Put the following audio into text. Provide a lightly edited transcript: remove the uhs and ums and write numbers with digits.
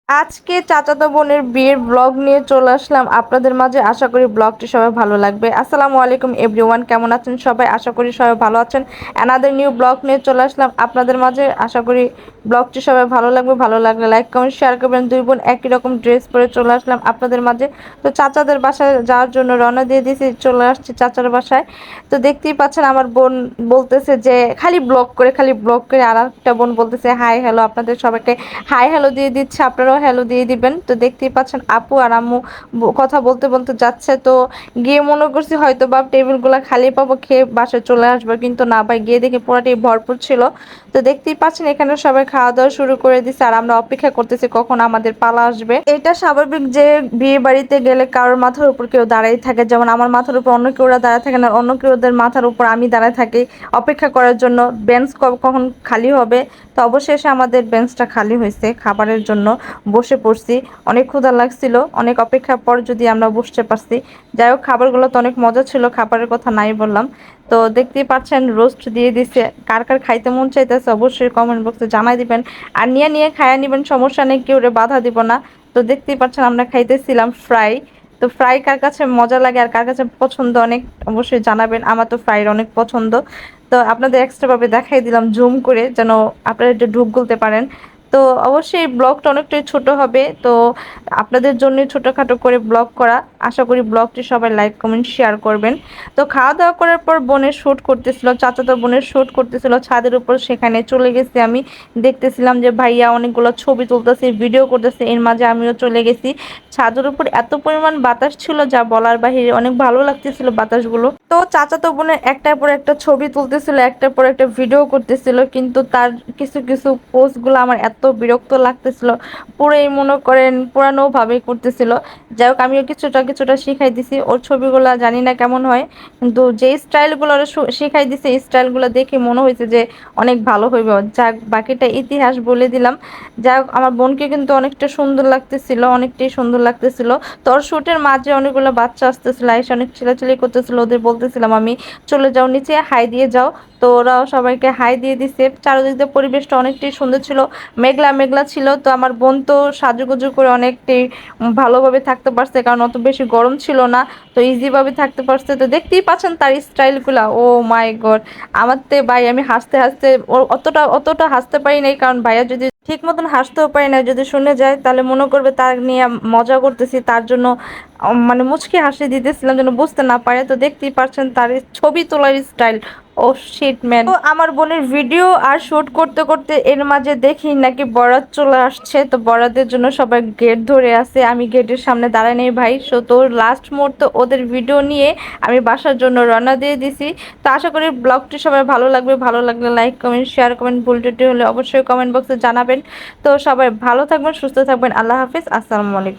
আজকে চাচাতো বোনের বিয়ের ব্লগ নিয়ে চলে আসলাম আপনাদের মাঝে। আশা করি ব্লগটি সবাই ভালো লাগবে। আসসালামু আলাইকুম এভরিওয়ান, কেমন আছেন সবাই? আশা করি সবাই ভালো আছেন। অ্যানাদার নিউ ব্লগ নিয়ে চলে আসলাম আপনাদের মাঝে। আশা করি ব্লগটি সবাই ভালো লাগবে। ভালো লাগলে লাইক কমেন্ট শেয়ার করবেন। দুই বোন একই রকম ড্রেস পরে চলে আসলাম আপনাদের মাঝে। তো চাচাদের বাসায় যাওয়ার জন্য রওনা দিয়ে দিয়েছি, চলে আসছি চাচার বাসায়। তো দেখতেই পাচ্ছেন আমার বোন বলতেছে যে খালি ব্লগ করে খালি ব্লগ করে, আর একটা বোন বলতেছে হাই হ্যালো। আপনাদের সবাইকে হাই হ্যালো দিয়ে দিচ্ছে, আপনারাও হ্যালো দিয়ে দিবেন। তো দেখতেই পাচ্ছেন আপু আর আম্মু কথা বলতে বলতে যাচ্ছে। তো গিয়ে মনে করছি হয়তো বা টেবিলগুলো খালি পাবো, খেয়ে বাসায় চলে আসবো, কিন্তু না ভাই, গিয়ে দেখি পুরাটাই ভরপুর ছিল। তো দেখতেই পাচ্ছেন এখানে সবাই খাওয়া দাওয়া শুরু করে দিচ্ছে, আর আমরা অপেক্ষা করতেছি কখন আমাদের পালা আসবে। এটা স্বাভাবিক যে বিয়ে বাড়িতে গেলে কারোর মাথার উপর কেউ দাঁড়াই থাকে, যেমন আমার মাথার উপর অন্য কেউরা দাঁড়ায় থাকে না, অন্য কেউদের মাথার উপর আমি দাঁড়ায় থাকি অপেক্ষা করার জন্য বেঞ্চ কখন খালি হবে। তো অবশেষে আমাদের বেঞ্চটা খালি হয়েছে, খাবারের জন্য বসে পড়ছি। অনেক ক্ষুধা লাগছিল, অনেক অপেক্ষার পর যদি আমরা বসতে পারছি। যাই হোক, খাবারগুলো তো অনেক মজা ছিল, খাবারের কথা নাই বললাম। তো দেখতেই পাচ্ছেন রোস্ট দিয়ে দিছে। কার কার খাইতে মন চাইতেছে অবশ্যই কমেন্ট বক্সে জানাই দিবেন। আর নিয়ে নিয়ে খাইয়া নিবেন, সমস্যা নেই, কেউ বাধা দিব না। তো দেখতেই পাচ্ছেন আমরা খাইতেছিলাম ফ্রাই। তো ফ্রাই কার কাছে মজা লাগে আর কার কাছে পছন্দ অনেক অবশ্যই জানাবেন। আমার তো ফ্রাইর অনেক পছন্দ। তো আপনাদের এক্সট্রা ভাবে দেখাই দিলাম জুম করে, যেন আপনারা একটু ঢুক গলতে পারেন। তো অবশ্যই ব্লগটা অনেকটাই ছোট হবে, তো আপনাদের জন্য ছোটখাটো করে ব্লগ করা। আশা করি ব্লগটি সবাই লাইক কমেন্ট শেয়ার করবেন। তো খাওয়া দাওয়া করার পর বোনের শ্যুট করতেছিল, চাচাতো বোনের শ্যুট করতেছিল ছাদের উপর, সেখানে চলে গেছি আমি। দেখতেছিলাম যে ভাইয়া অনেকগুলো ছবি তুলতেছে, ভিডিও করতেছে, এর মাঝে আমিও চলে গেছি। ছাদের উপর এত পরিমাণ বাতাস ছিল যা বলার বাহিরে, অনেক ভালো লাগতেছিল বাতাসগুলো। তো চাচাতো বোনের একটার পর একটা ছবি তুলতেছিল, একটার পর একটা ভিডিও করতেছিল, কিন্তু তার কিছু কিছু পোস্টগুলো আমার এত বিরক্ত লাগতেছিল, পুরোই মনে করেন পুরানো ভাবে করতেছিল। যাই হোক, আমিও কিছুটা কিছুটা শিখাই দিছি, ওর ছবিগুলো জানি না কেমন হয়, কিন্তু যে স্টাইলগুলো ওরা শিখাই দিছে এই স্টাইলগুলো দেখে মনে হয়েছে যে অনেক ভালো হইবে। যাক, বাকিটা ইতিহাস বলে দিলাম। যাই হোক, আমার বোনকে কিন্তু অনেকটা সুন্দর লাগতেছিল, অনেকটাই সুন্দর লাগতেছিল। তো ওর শুটের মাঝে অনেকগুলো বাচ্চা আসতেছিল, এসে অনেক চিল্লাচিল্লি করতেছিল, ওদের বলতেছিলাম আমি চলে যাও নিচে, হাই দিয়ে যাও। তো ওরাও সবাইকে হাই দিয়ে দিছে। চারিদিক দিয়ে পরিবেশটা অনেকটাই সুন্দর ছিল, মেঘলা মেঘলা ছিল। তো আমার বোন তো সাজুগুজু করে অনেকটাই ভালোভাবে থাকতে পারছে, কারণ অত বেশি গরম ছিল না। তো ইজি ভাবে থাকতে পারছে। তো দেখতেই পাচ্ছেন তার স্টাইলগুলা, ও মাই গড। আমার তো ভাই, আমি হাসতে হাসতে অতটা অতটা হাসতে পারি নাই, কারণ ভাইয়া যদি ঠিক মতন হাসতেও পারি না, যদি শুনে যায় তাহলে মনে করবে তার নিয়ে মজা করতেছি, তার জন্য মানে মুচকি হাসি দিতেছিলাম যেন বুঝতে না পারে। তো দেখতেই পাচ্ছেন তার ছবি তোলার স্টাইল, ও শিট ম্যান। তো আমার বোনের ভিডিও আর শুট করতে করতে এর মাঝে দেখি নাকি বরাত চলে আসছে। তো বরাতের জন্য সবাই গেট ধরে আছে, আমি গেটের সামনে দাঁড়ায় নেই ভাই। সো তো লাস্ট মুহূর্তে ওদের ভিডিও নিয়ে আমি বাসার জন্য রওনা দিয়ে দিছি। তো আশা করি ব্লগটি সবাই ভালো লাগবে। ভালো লাগলে লাইক কমেন্ট শেয়ার করবেন, ভুল ত্রুটি হলে অবশ্যই কমেন্ট বক্সে জানাবেন। তো সবাই ভালো থাকবেন, সুস্থ থাকবেন। আল্লাহ হাফিজ, আসসালামু আলাইকুম।